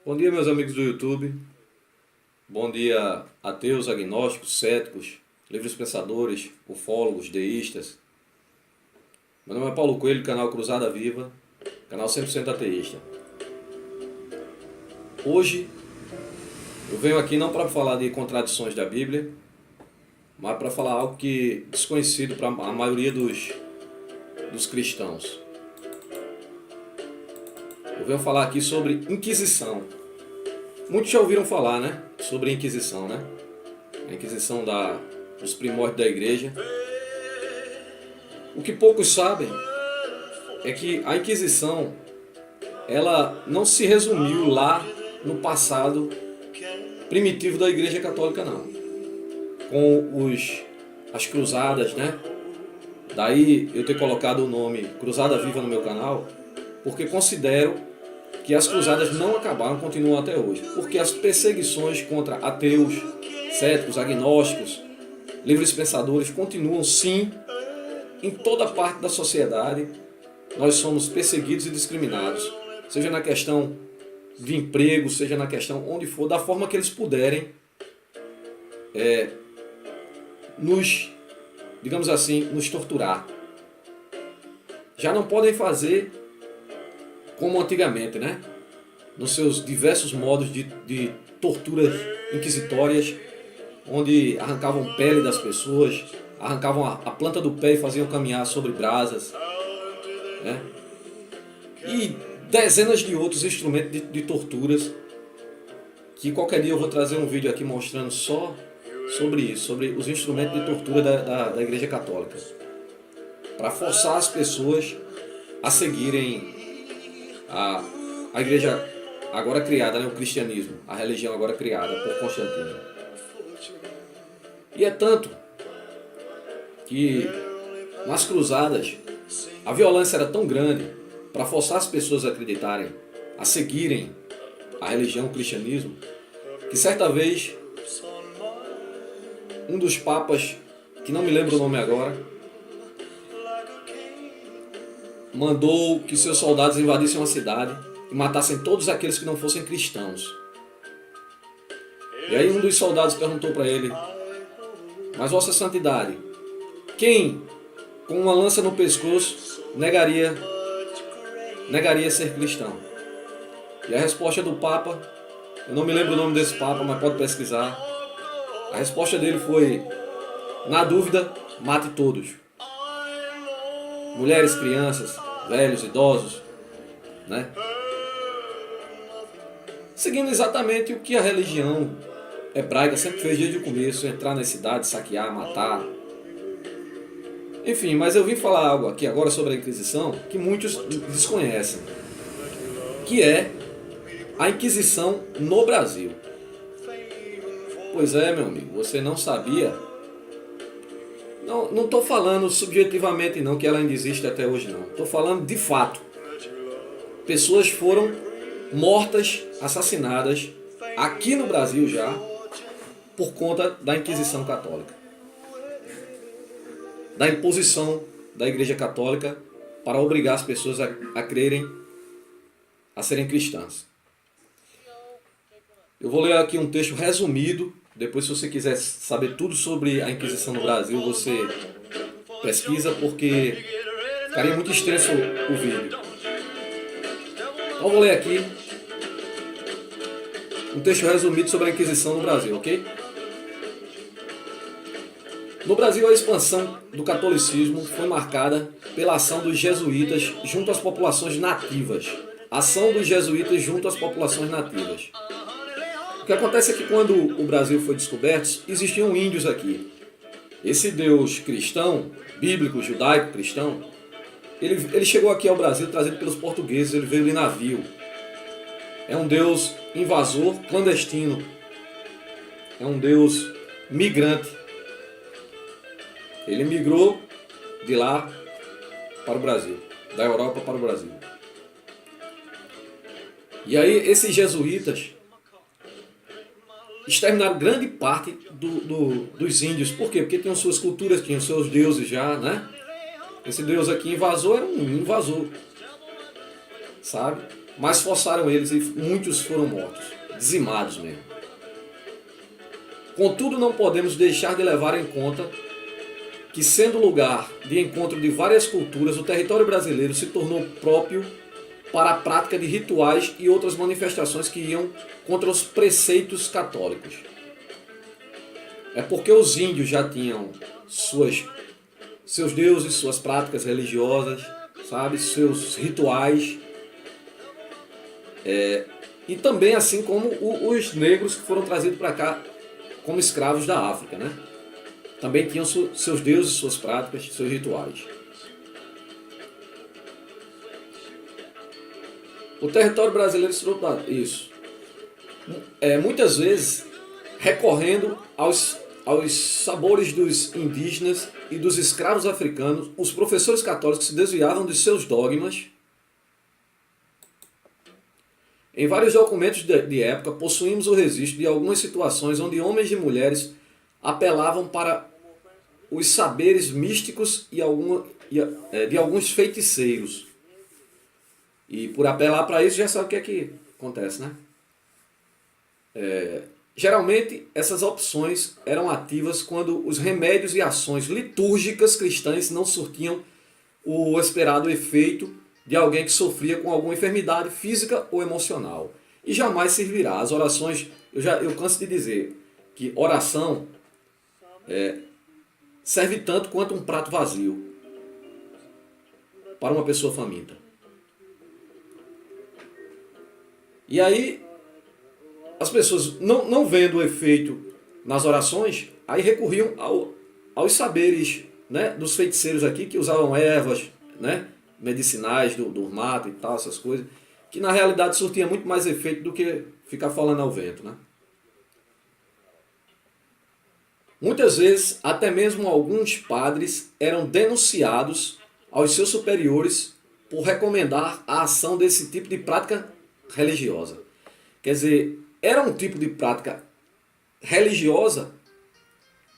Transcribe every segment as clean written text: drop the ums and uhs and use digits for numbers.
Bom dia, meus amigos do YouTube. Bom dia, ateus, agnósticos, céticos, livres pensadores, ufólogos, deístas. Meu nome é Paulo Coelho, canal Cruzada Viva, canal 100% ateísta. Hoje eu venho aqui não para falar de contradições da Bíblia, mas para falar algo que é desconhecido para a maioria dos cristãos. Eu venho falar aqui sobre Inquisição. Muitos já ouviram falar, né, sobre a Inquisição, né? A Inquisição dos primórdios da igreja. O que poucos sabem é que a Inquisição, ela não se resumiu lá no passado primitivo da Igreja Católica, não. Com as cruzadas, né? Daí eu ter colocado o nome Cruzada Viva no meu canal, porque considero que as cruzadas não acabaram, continuam até hoje. Porque as perseguições contra ateus, céticos, agnósticos, livres pensadores continuam sim em toda parte da sociedade. Nós somos perseguidos e discriminados, seja na questão de emprego, seja na questão onde for, da forma que eles puderem nos, digamos assim, nos torturar. Já não podem fazer como antigamente, né? Nos seus diversos modos de torturas inquisitórias, onde arrancavam pele das pessoas, arrancavam a planta do pé e faziam caminhar sobre brasas, né? E dezenas de outros instrumentos de torturas, que qualquer dia eu vou trazer um vídeo aqui mostrando só sobre isso, sobre os instrumentos de tortura da Igreja Católica, para forçar as pessoas a seguirem a igreja agora criada, né, o cristianismo, a religião agora criada por Constantino. E é tanto que nas cruzadas a violência era tão grande para forçar as pessoas a acreditarem, a seguirem a religião, o cristianismo, que certa vez um dos papas, que não me lembro o nome agora, mandou que seus soldados invadissem uma cidade e matassem todos aqueles que não fossem cristãos. E aí um dos soldados perguntou para ele: mas Vossa Santidade, quem com uma lança no pescoço negaria ser cristão? E a resposta do Papa, eu não me lembro o nome desse Papa, mas pode pesquisar. A resposta dele foi: na dúvida, mate todos. Mulheres, crianças, velhos, idosos, né? Seguindo exatamente o que a religião hebraica sempre fez desde o começo: entrar nas cidades, saquear, matar. Enfim, mas eu vim falar algo aqui agora sobre a Inquisição que muitos desconhecem, que é a Inquisição no Brasil. Pois é, meu amigo, você não sabia? Não estou falando subjetivamente não, que ela ainda existe até hoje não. Estou falando de fato. Pessoas foram mortas, assassinadas aqui no Brasil já por conta da Inquisição Católica. Da imposição da Igreja Católica para obrigar as pessoas a crerem, a serem cristãs. Eu vou ler aqui um texto resumido. Depois, se você quiser saber tudo sobre a Inquisição no Brasil, você pesquisa, porque ficaria muito extenso o vídeo. Então, eu vou ler aqui um texto resumido sobre a Inquisição no Brasil, ok? No Brasil, a expansão do catolicismo foi marcada pela ação dos jesuítas junto às populações nativas. Ação dos jesuítas junto às populações nativas. O que acontece é que quando o Brasil foi descoberto, existiam índios aqui. Esse Deus cristão, bíblico, judaico, cristão, ele chegou aqui ao Brasil trazido pelos portugueses, ele veio de navio. É um Deus invasor, clandestino. É um Deus migrante. Ele migrou de lá para o Brasil, da Europa para o Brasil. E aí esses jesuítas exterminaram grande parte dos índios. Por quê? Porque tinham suas culturas, tinham seus deuses já, né? Esse Deus aqui invasor era um invasor, sabe? mas forçaram eles e muitos foram mortos, dizimados mesmo. Contudo, não podemos deixar de levar em conta que, sendo lugar de encontro de várias culturas, o território brasileiro se tornou próprio para a prática de rituais e outras manifestações que iam contra os preceitos católicos. É porque os índios já tinham seus deuses, suas práticas religiosas, sabe, seus rituais, e também assim como os negros que foram trazidos para cá como escravos da África, né? Também tinham seus deuses, suas práticas, seus rituais. O território brasileiro se tornou isso. Muitas vezes recorrendo aos sabores dos indígenas e dos escravos africanos, os professores católicos se desviavam de seus dogmas. Em vários documentos de época, possuímos o registro de algumas situações onde homens e mulheres apelavam para os saberes místicos de alguns feiticeiros. E por apelar para isso, já sabe o que acontece, né? Geralmente, essas opções eram ativas quando os remédios e ações litúrgicas cristãs não surtiam o esperado efeito de alguém que sofria com alguma enfermidade física ou emocional. E jamais servirá. As orações, eu canso de dizer que oração serve tanto quanto um prato vazio para uma pessoa faminta. E aí, as pessoas, não vendo o efeito nas orações, aí recorriam aos saberes, né, dos feiticeiros aqui, que usavam ervas, né, medicinais do mato e tal, essas coisas, que na realidade surtia muito mais efeito do que ficar falando ao vento, né? Muitas vezes, até mesmo alguns padres eram denunciados aos seus superiores por recomendar a ação desse tipo de prática religiosa. Quer dizer, era um tipo de prática religiosa,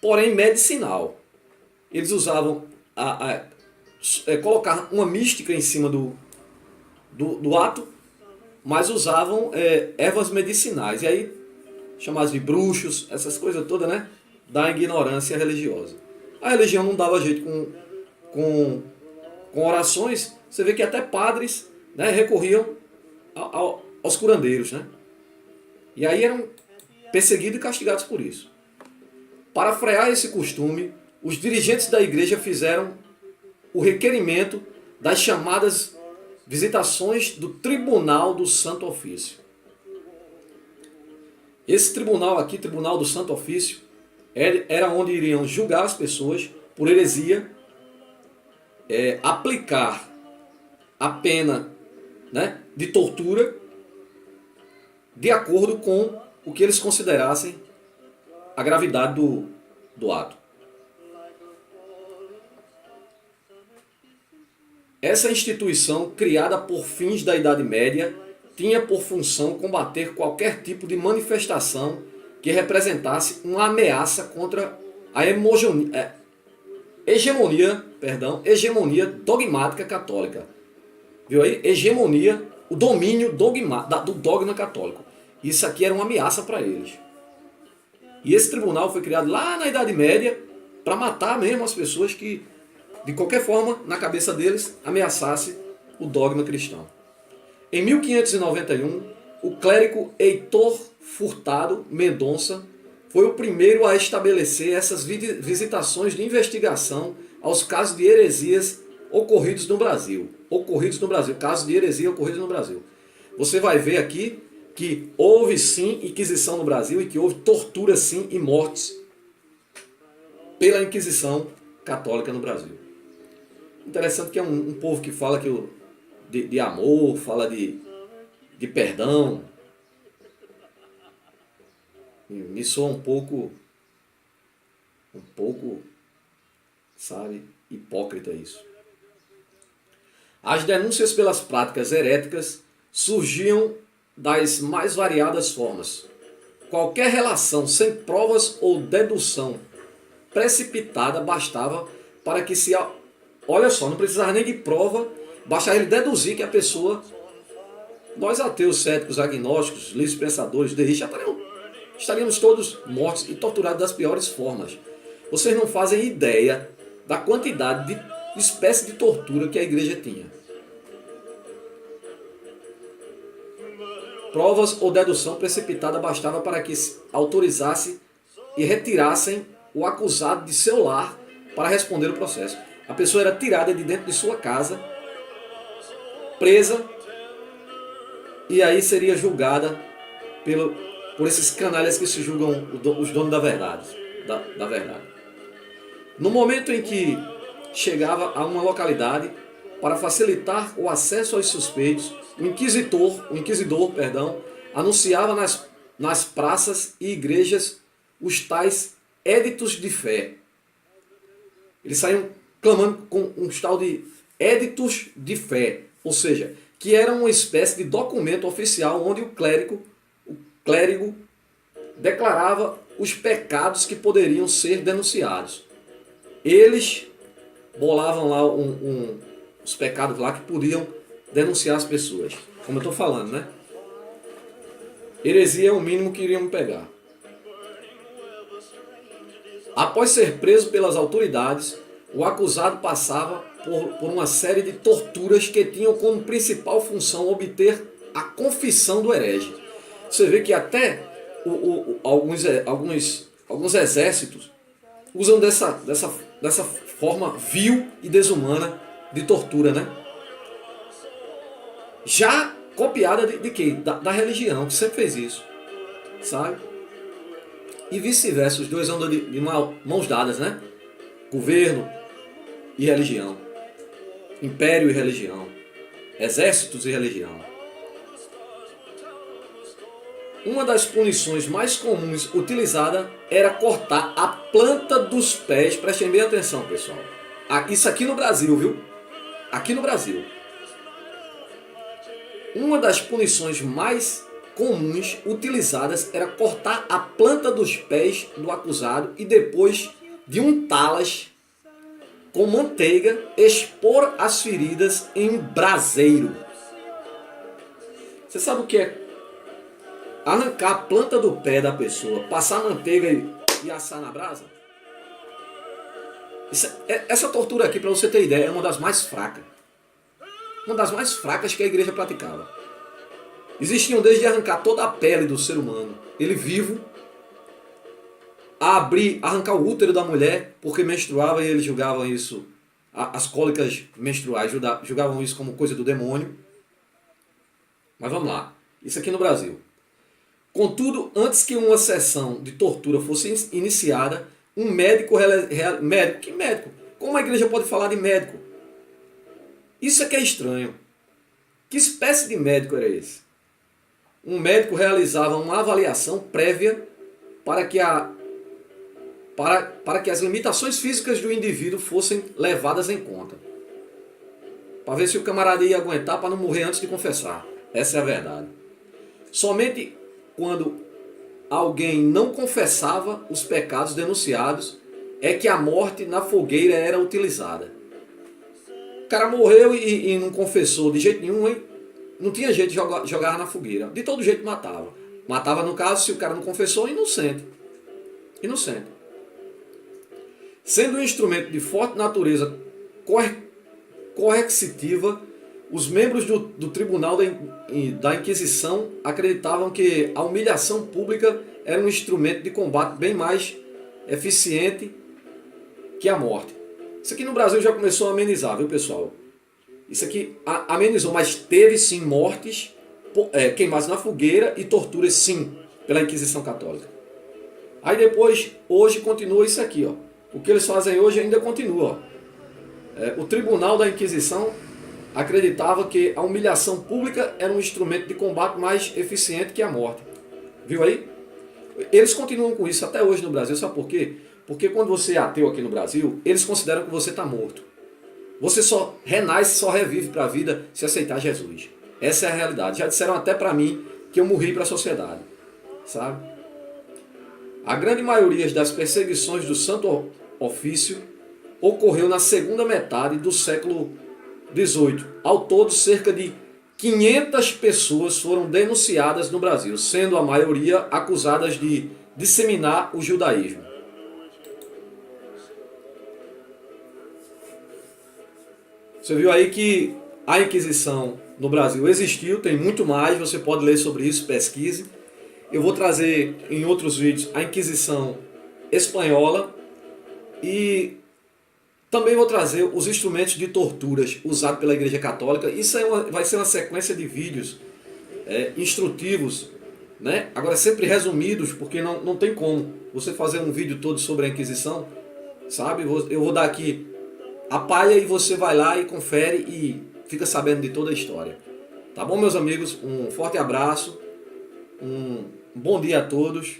porém medicinal. Eles usavam colocar uma mística em cima do ato, mas usavam ervas medicinais. E aí, chamados de bruxos, essas coisas todas, né? Da ignorância religiosa. A religião não dava jeito com orações. Você vê que até padres, né, recorriam aos curandeiros, né? E aí eram perseguidos e castigados por isso. Para frear esse costume, os dirigentes da igreja fizeram o requerimento das chamadas visitações do Tribunal do Santo Ofício. Esse tribunal aqui, Tribunal do Santo Ofício, era onde iriam julgar as pessoas por heresia, aplicar a pena, né, de tortura de acordo com o que eles considerassem a gravidade do ato. Essa instituição, criada por fins da Idade Média, tinha por função combater qualquer tipo de manifestação que representasse uma ameaça contra a hegemonia dogmática católica. Viu aí? Hegemonia, o domínio do dogma católico. Isso aqui era uma ameaça para eles. E esse tribunal foi criado lá na Idade Média para matar mesmo as pessoas que, de qualquer forma, na cabeça deles, ameaçasse o dogma cristão. Em 1591, o clérigo Heitor Furtado Mendonça foi o primeiro a estabelecer essas visitações de investigação aos casos de heresias ocorridos no Brasil. Casos de heresia ocorridos no Brasil. Você vai ver aqui que houve sim Inquisição no Brasil e que houve tortura sim e mortes pela Inquisição católica no Brasil. Interessante que é um povo que fala de amor, fala de perdão. Me soa um pouco, sabe, hipócrita isso. As denúncias pelas práticas heréticas surgiam das mais variadas formas. Qualquer relação sem provas ou dedução precipitada bastava para que se... Olha só, não precisava nem de prova, bastava ele deduzir que a pessoa nós ateus, céticos, agnósticos, livres pensadores, deístas, estaríamos todos mortos e torturados das piores formas. Vocês não fazem ideia da quantidade de espécie de tortura que a igreja tinha. Provas ou dedução precipitada bastava para que autorizasse e retirassem o acusado de seu lar para responder o processo. A pessoa era tirada de dentro de sua casa, presa, e aí seria julgada por esses canalhas que se julgam os donos da verdade. Da verdade. No momento em que chegava a uma localidade, para facilitar o acesso aos suspeitos, o inquisidor, anunciava nas praças e igrejas os tais éditos de fé. Eles saíam clamando com um tal de éditos de fé, ou seja, que era uma espécie de documento oficial onde o clérigo declarava os pecados que poderiam ser denunciados. Eles bolavam lá os pecados lá que podiam denunciar as pessoas. Como eu estou falando, né? Heresia é o mínimo que iriam pegar. Após ser preso pelas autoridades, o acusado passava por uma série de torturas que tinham como principal função obter a confissão do herege. Você vê que até alguns exércitos usam dessa forma vil e desumana de tortura, né? Já copiada de quê? Da religião, que sempre fez isso, sabe? E vice-versa, os dois andam de mãos dadas, né? Governo e religião, império e religião, exércitos e religião. Uma das punições mais comuns utilizada era cortar a planta dos pés. Prestem bem atenção, pessoal. Isso aqui no Brasil, viu? Aqui no Brasil. Uma das punições mais comuns utilizadas era cortar a planta dos pés do acusado e depois de untá-las com manteiga, expor as feridas em um braseiro. Você sabe o que é? Arrancar a planta do pé da pessoa, passar manteiga e assar na brasa? Essa tortura aqui, para você ter ideia, é uma das mais fracas. Uma das mais fracas que a igreja praticava. Existiam desde arrancar toda a pele do ser humano, ele vivo, arrancar o útero da mulher, porque menstruava e eles julgavam isso, as cólicas menstruais, julgavam isso como coisa do demônio. Mas vamos lá, isso aqui no Brasil. Contudo, antes que uma sessão de tortura fosse iniciada, um médico... Que médico? Como a igreja pode falar de médico? Isso é que é estranho. Que espécie de médico era esse? Um médico realizava uma avaliação prévia para que as limitações físicas do indivíduo fossem levadas em conta. Para ver se o camarada ia aguentar para não morrer antes de confessar. Essa é a verdade. Somente quando alguém não confessava os pecados denunciados é que a morte na fogueira era utilizada. O cara morreu e não confessou de jeito nenhum, hein? Não tinha jeito de jogar na fogueira. De todo jeito matava. Matava, no caso, se o cara não confessou, inocente. Inocente. Sendo um instrumento de forte natureza coercitiva, os membros do Tribunal da Inquisição acreditavam que a humilhação pública era um instrumento de combate bem mais eficiente que a morte. Isso aqui no Brasil já começou a amenizar, viu, pessoal? Isso aqui amenizou, mas teve sim mortes queimadas na fogueira e torturas sim pela Inquisição Católica. Aí depois, hoje continua isso aqui, ó. O que eles fazem hoje ainda continua. Ó. O Tribunal da Inquisição acreditava que a humilhação pública era um instrumento de combate mais eficiente que a morte. Viu aí? Eles continuam com isso até hoje no Brasil. Sabe por quê? Porque quando você é ateu aqui no Brasil, eles consideram que você está morto. Você só renasce, só revive para a vida se aceitar Jesus. Essa é a realidade. Já disseram até para mim que eu morri para a sociedade. Sabe? A grande maioria das perseguições do Santo Ofício ocorreu na segunda metade do século XVIII. Ao todo, cerca de 500 pessoas foram denunciadas no Brasil, sendo a maioria acusadas de disseminar o judaísmo. Você viu aí que a Inquisição no Brasil existiu, tem muito mais, você pode ler sobre isso, pesquise. Eu vou trazer em outros vídeos a Inquisição espanhola e também vou trazer os instrumentos de torturas usados pela Igreja Católica. Isso vai ser uma sequência de vídeos instrutivos, né? Agora sempre resumidos, porque não tem como você fazer um vídeo todo sobre a Inquisição, sabe? Eu vou dar aqui a palha e você vai lá e confere e fica sabendo de toda a história. Tá bom, meus amigos? Um forte abraço, um bom dia a todos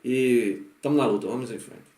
e estamos na luta, vamos em frente.